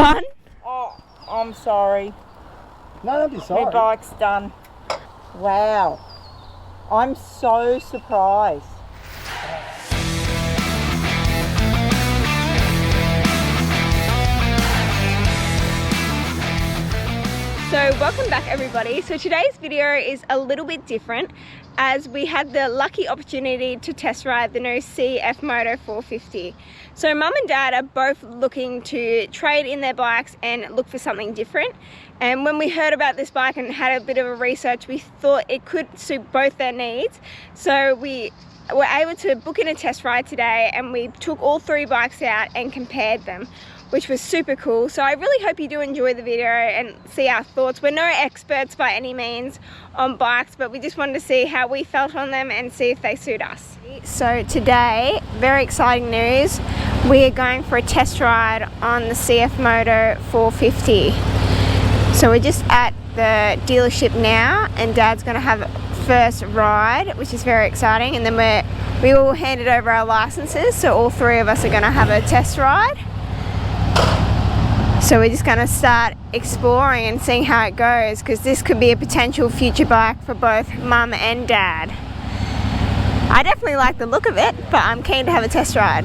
fun? Oh, I'm sorry. No, don't be sorry. My bike's done. Wow. I'm so surprised. So welcome back everybody. So today's video is a little bit different as we had the lucky opportunity to test ride the new CFMOTO 450. So mum and dad are both looking to trade in their bikes and look for something different. And when we heard about this bike and had a bit of a research, we thought it could suit both their needs. So we were able to book in a test ride today and we took all three bikes out and compared them, which was super cool. So I really hope you do enjoy the video and see our thoughts. We're no experts by any means on bikes, but we just wanted to see how we felt on them and see if they suit us. So today, very exciting news. We are going for a test ride on the CFMOTO 450. So we're just at the dealership now and Dad's gonna have first ride, which is very exciting. And then we all handed over our licenses, so all three of us are gonna have a test ride. So we're just going to start exploring and seeing how it goes, because this could be a potential future bike for both mum and dad. I definitely like the look of it, but I'm keen to have a test ride.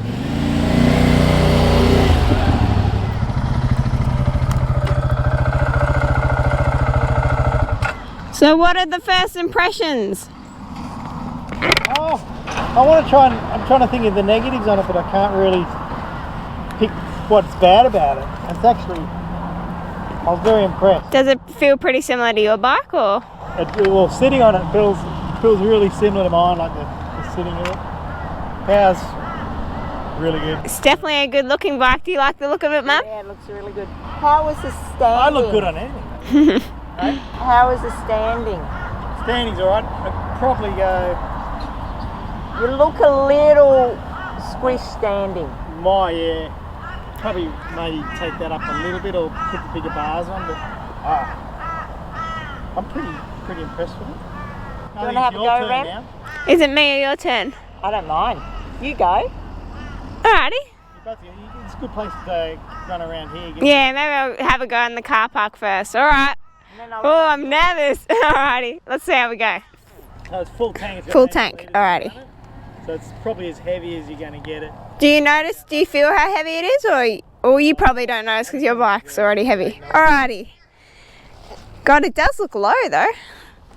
So what are the first impressions? Oh, I'm trying to think of the negatives on it, but I can't really pick what's bad about it. It's actually, I was very impressed. Does it feel pretty similar to your bike, or? Well, sitting on it feels really similar to mine, like the sitting in it. Power's really good. It's definitely a good looking bike. Do you like the look of it, Mum? Yeah, it looks really good. How was the standing? I look good on anything. Right? How was the standing? Standing's alright. I'd probably go... You look a little squished standing. Yeah. Probably maybe take that up a little bit or put the bigger bars on, but I'm pretty impressed with it. Do you want to have a go, Rem? Is it me or your turn? I don't mind. You go. Alrighty. It's a good place to run around here. Yeah, maybe I'll have a go in the car park first. Alright. Oh, I'm nervous. Alrighty, let's see how we go. Oh, it's full tank. Full tank, alrighty. So it's probably as heavy as you're going to get it. Do you feel how heavy it is, or you probably don't notice because your bike's already heavy? Alrighty. God, it does look low though.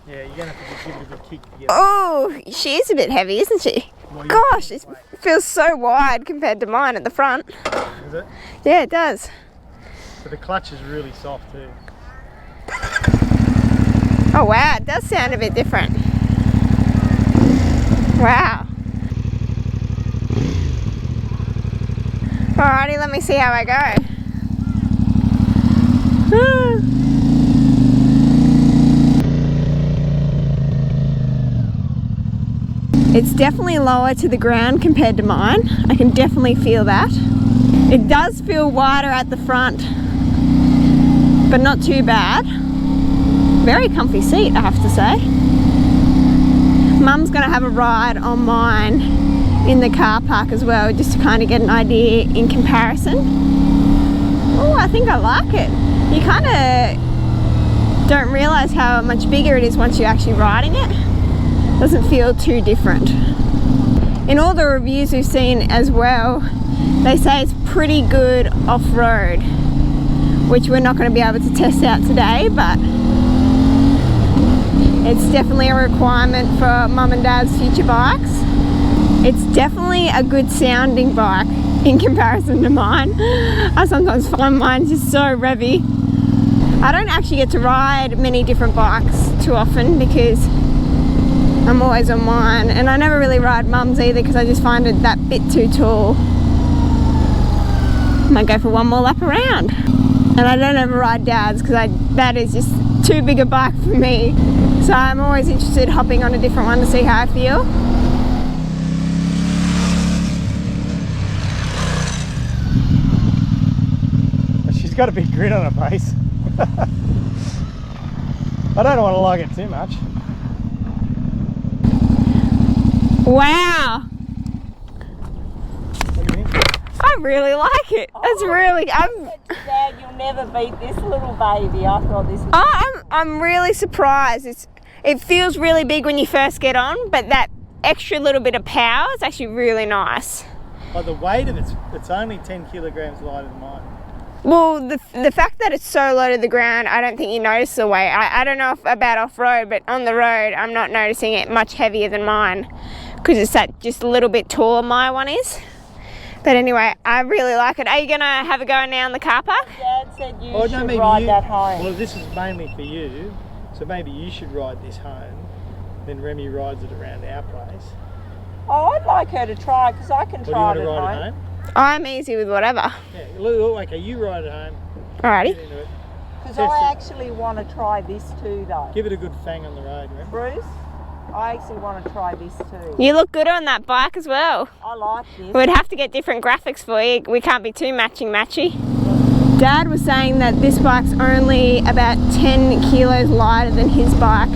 Yeah, you're going to have to give it a good kick to get it. Oh, she is a bit heavy, isn't she? Gosh, it feels so wide compared to mine at the front. Is it? Yeah, it does. But the clutch is really soft too. Oh wow, it does sound a bit different. Wow. Alrighty, let me see how I go. It's definitely lower to the ground compared to mine. I can definitely feel that. It does feel wider at the front, but not too bad. Very comfy seat, I have to say. Mum's gonna have a ride on mine in the car park as well, just to kind of get an idea in comparison. Oh, I think I like it. You kind of don't realize how much bigger it is once you're actually riding it. Doesn't feel too different. In all the reviews we've seen as well, they say it's pretty good off-road, which we're not going to be able to test out today, but it's definitely a requirement for mum and dad's future bikes. It's definitely a good sounding bike in comparison to mine. I sometimes find mine just so revvy. I don't actually get to ride many different bikes too often because I'm always on mine, and I never really ride mum's either because I just find it that bit too tall. Might go for one more lap around. And I don't ever ride dad's because that is just too big a bike for me. So I'm always interested hopping on a different one to see how I feel. She's got a big grin on her face. I don't want to lug it too much. Wow. What do you think? I really like it. It's really, Dad, you'll never beat this little baby. I thought this was... I'm really surprised. It feels really big when you first get on, but that extra little bit of power is actually really nice. By the weight of it's only 10 kilograms lighter than mine. Well, the fact that it's so low to the ground, I don't think you notice the weight. I don't know about off-road, but on the road, I'm not noticing it much heavier than mine because it's that just a little bit taller my one is. But anyway, I really like it. Are you going to have a go now in the car park? Dad said you should ride that home. Well, this is mainly for you, so maybe you should ride this home. Then Remy rides it around our place. Oh, I'd like her to try because I can try it at home. I'm easy with whatever. Yeah, okay, you ride it home. Alrighty. Because I actually want to try this too, though. Give it a good fang on the road, remember? Bruce, I actually want to try this too. You look good on that bike as well. I like this. We'd have to get different graphics for you. We can't be too matchy. Dad was saying that this bike's only about 10 kilos lighter than his bike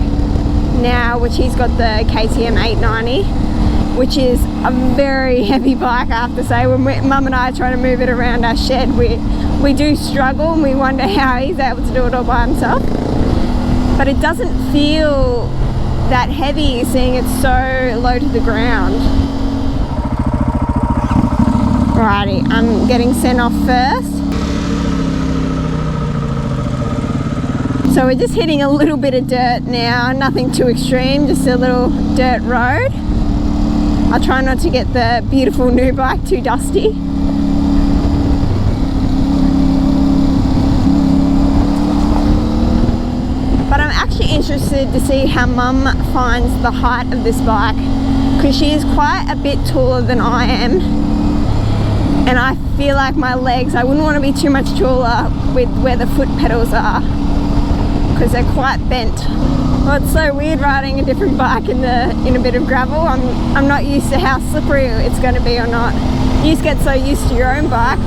now, which he's got the KTM 890. Which is a very heavy bike, I have to say. When Mum and I are trying to move it around our shed, we do struggle and we wonder how he's able to do it all by himself. But it doesn't feel that heavy, seeing it's so low to the ground. Alrighty, I'm getting sent off first. So we're just hitting a little bit of dirt now, nothing too extreme, just a little dirt road. I'll try not to get the beautiful new bike too dusty. But I'm actually interested to see how Mum finds the height of this bike, because she is quite a bit taller than I am. And I feel like my legs, I wouldn't want to be too much taller with where the foot pedals are, because they're quite bent. Well, it's so weird riding a different bike in a bit of gravel. I'm not used to how slippery it's going to be or not. You just get so used to your own bike.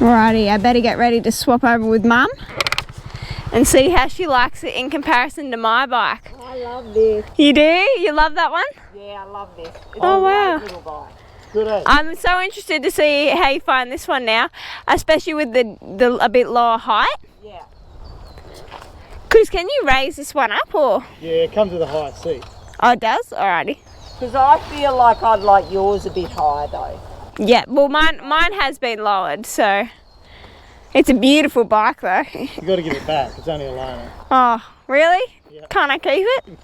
Alrighty, I better get ready to swap over with Mum and see how she likes it in comparison to my bike. I love this. You do? You love that one? Yeah, I love this. It's oh, a wow. great little bike. Good, eh? I'm so interested to see how you find this one now, especially with the a bit lower height. Yeah. Chris, can you raise this one up or? Yeah, it comes with a higher seat. Oh, it does? Alrighty. Because I feel like I'd like yours a bit higher though. Yeah, well mine has been lowered, so it's a beautiful bike though. You got to give it back. It's only a loaner. Oh, really? Yeah. Can't I keep it?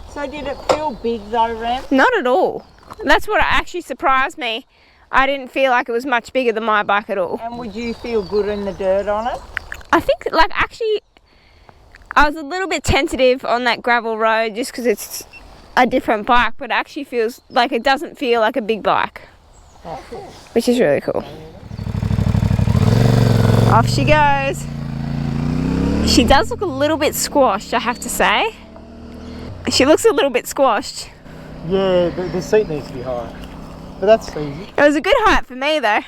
So did it feel big though, Rem? Not at all. That's what actually surprised me. I didn't feel like it was much bigger than my bike at all. And would you feel good in the dirt on it? I think, like, actually, I was a little bit tentative on that gravel road just because it's a different bike, but it actually feels like it doesn't feel like a big bike. Oh, cool. Which is really cool. Off she goes. She does look a little bit squashed, I have to say. She looks a little bit squashed. Yeah, the seat needs to be higher. But that's easy. It was a good height for me though.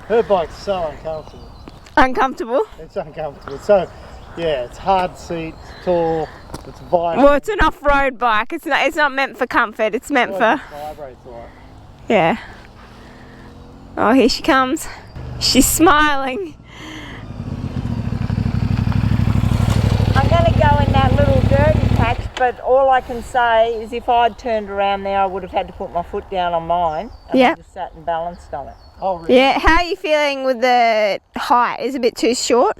Her bike's so uncomfortable. Uncomfortable? It's uncomfortable. So, yeah, it's hard seat, it's tall, it's vibrant. Well, it's an off-road bike. It's not meant for comfort. It's meant for... It vibrates a lot. Yeah. Oh, here she comes. She's smiling. I'm going to go in that little dirty patch, but all I can say is if I'd turned around there, I would have had to put my foot down on mine. And Yeah. I just sat and balanced on it. Oh, really? Yeah, how are you feeling with the height? Is it a bit too short?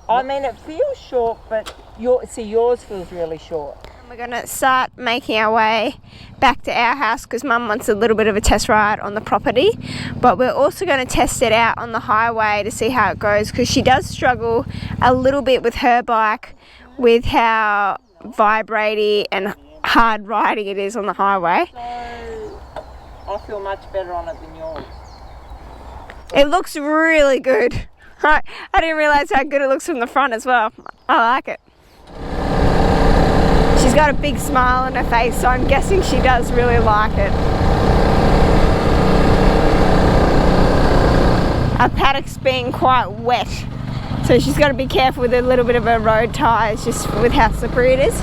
I mean, it feels short, but yours feels really short. We're gonna start making our way back to our house because Mum wants a little bit of a test ride on the property, but we're also going to test it out on the highway to see how it goes because she does struggle a little bit with her bike with how vibrating and hard riding it is on the highway. So I feel much better on it than yours. It looks really good. I didn't realise how good it looks from the front as well. I like it. She's got a big smile on her face, so I'm guessing she does really like it. Our paddock's being quite wet, so she's got to be careful with a little bit of her road tyres just with how slippery it is.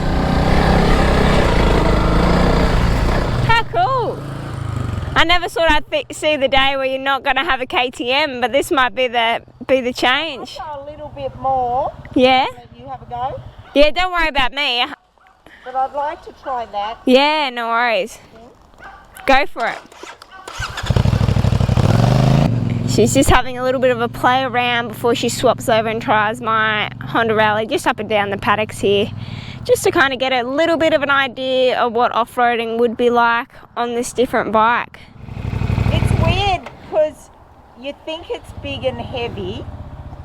How cool! I never thought I'd see the day where you're not going to have a KTM, but this might be the change. I'll try a little bit more. Yeah? Let you have a go. Yeah, don't worry about me. But I'd like to try that. Yeah, no worries. Go for it. She's just having a little bit of a play around before she swaps over and tries my Honda Rally just up and down the paddocks here, just to kind of get a little bit of an idea of what off-roading would be like on this different bike. It's weird because you think it's big and heavy,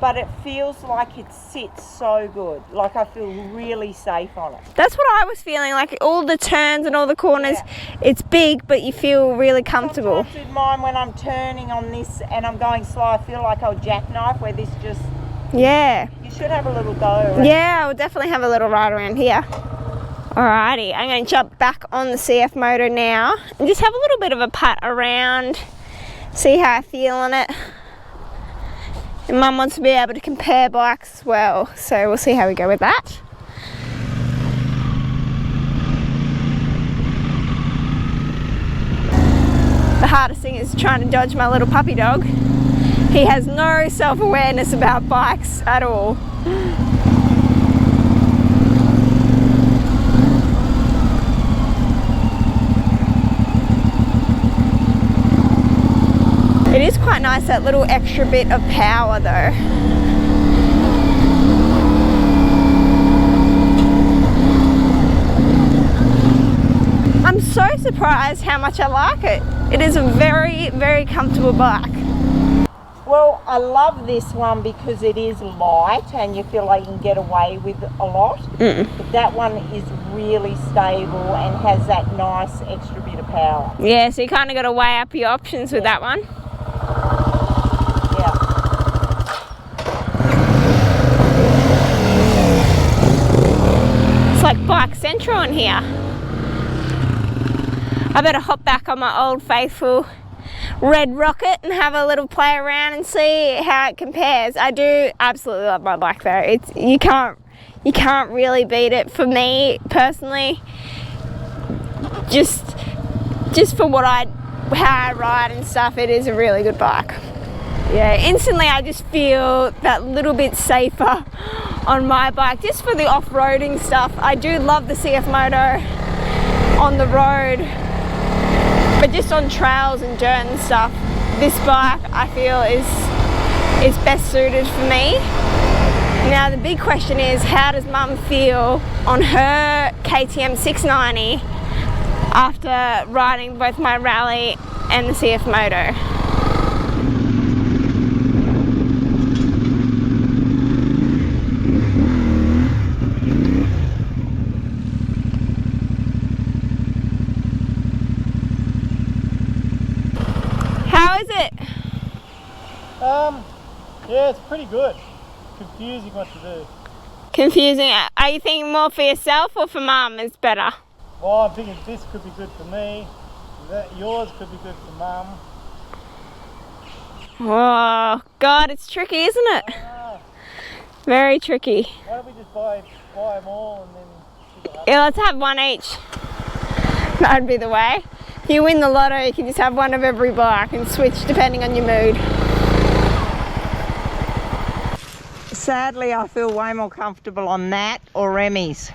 but it feels like it sits so good. Like I feel really safe on it. That's what I was feeling, like all the turns and all the corners, it's big, but you feel really comfortable. Sometimes with mine, when I'm turning on this and I'm going slow, I feel like I'll jackknife, where this just... Yeah. You should have a little go around. Yeah, I'll definitely have a little ride around here. Alrighty, I'm going to jump back on the CFMOTO now and just have a little bit of a putt around, see how I feel on it. And Mum wants to be able to compare bikes as well, so we'll see how we go with that. The hardest thing is trying to dodge my little puppy dog. He has no self-awareness about bikes at all. It is quite nice, that little extra bit of power though. I'm so surprised how much I like it. It is a very, very comfortable bike. Well, I love this one because it is light and you feel like you can get away with a lot. But that one is really stable and has that nice extra bit of power. Yeah, so you kind of got to weigh up your options with that one. Yeah. It's like Bike Central in here. I better hop back on my old faithful Red Rocket and have a little play around and see how it compares. I do absolutely love my bike though. It's you can't really beat it for me personally. Just for how I ride and stuff, it is a really good bike. Yeah, instantly I just feel that little bit safer on my bike, just for the off-roading stuff. I do love the CFMOTO on the road, but just on trails and dirt and stuff, this bike I feel is best suited for me. Now the big question is, how does Mum feel on her KTM 690 after riding both my Rally and the CFMOTO? How is it? Yeah, it's pretty good. Confusing what to do. Confusing. Are you thinking more for yourself or for Mum is better? Well, I'm thinking this could be good for me. Yours could be good for Mum. Oh, God, it's tricky, isn't it? Very tricky. Why don't we just buy them all and then see what happens? Yeah, let's have one each. That'd be the way. If you win the lotto, you can just have one of every bike and switch depending on your mood. Sadly, I feel way more comfortable on that or Remy's.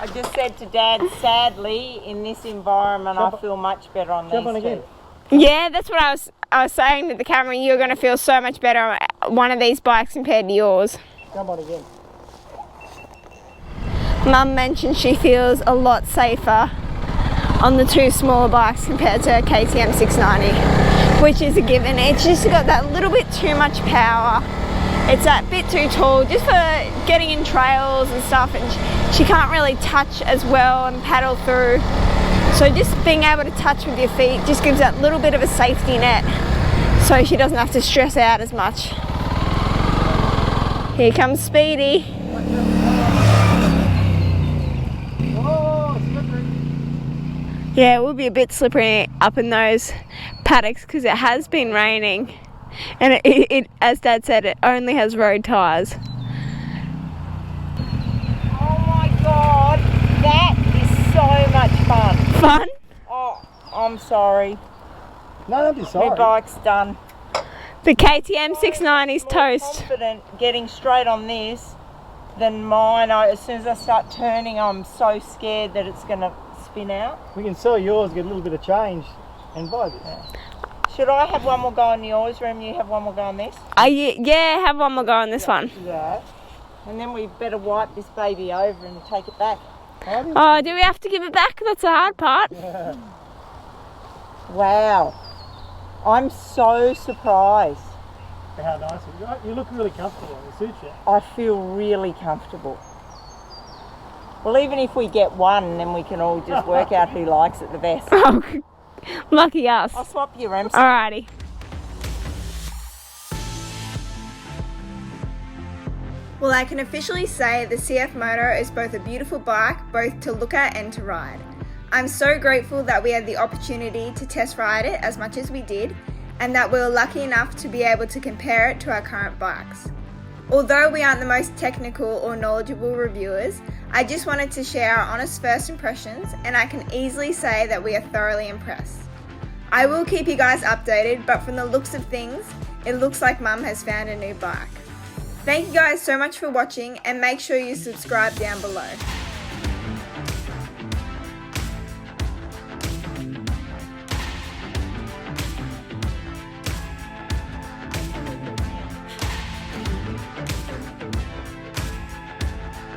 I just said to Dad, sadly, in this environment, I feel much better on Jump these on again. two. Yeah, that's what I was saying to the camera. You're going to feel so much better on one of these bikes compared to yours. Jump on again. Mum mentioned she feels a lot safer on the two smaller bikes compared to a KTM 690, which is a given. It's just got that little bit too much power. It's that bit too tall just for getting in trails and stuff, and she can't really touch as well and paddle through. So just being able to touch with your feet just gives that little bit of a safety net so she doesn't have to stress out as much. Here comes Speedy. Oh, slippery. Yeah, it will be a bit slippery up in those paddocks because it has been raining, and it, as Dad said, it only has road tyres. Oh my God, that is so much fun. Fun? Oh, I'm sorry. No, don't be sorry. My bike's done. The KTM 690's More toast. confident getting straight on this than mine. As soon as I start turning, I'm so scared that it's going to spin out. We can sell yours, get a little bit of change, and buy this. Should I have one more go on yours, Rem? You have one more go on this? Yeah, have one more go on this one. Do that. And then we better wipe this baby over and take it back. Oh, do we have to give it back? That's the hard part. Yeah. Wow. I'm so surprised. How nice. You look really comfortable. It suits you. I feel really comfortable. Well, even if we get one, then we can all just work out who likes it the best. Oh, lucky us. I'll swap you, Rem. Alrighty. Well, I can officially say the CFMOTO is both a beautiful bike, both to look at and to ride. I'm so grateful that we had the opportunity to test ride it as much as we did, and that we were lucky enough to be able to compare it to our current bikes. Although we aren't the most technical or knowledgeable reviewers, I just wanted to share our honest first impressions, and I can easily say that we are thoroughly impressed. I will keep you guys updated, but from the looks of things, it looks like Mum has found a new bike. Thank you guys so much for watching, and make sure you subscribe down below.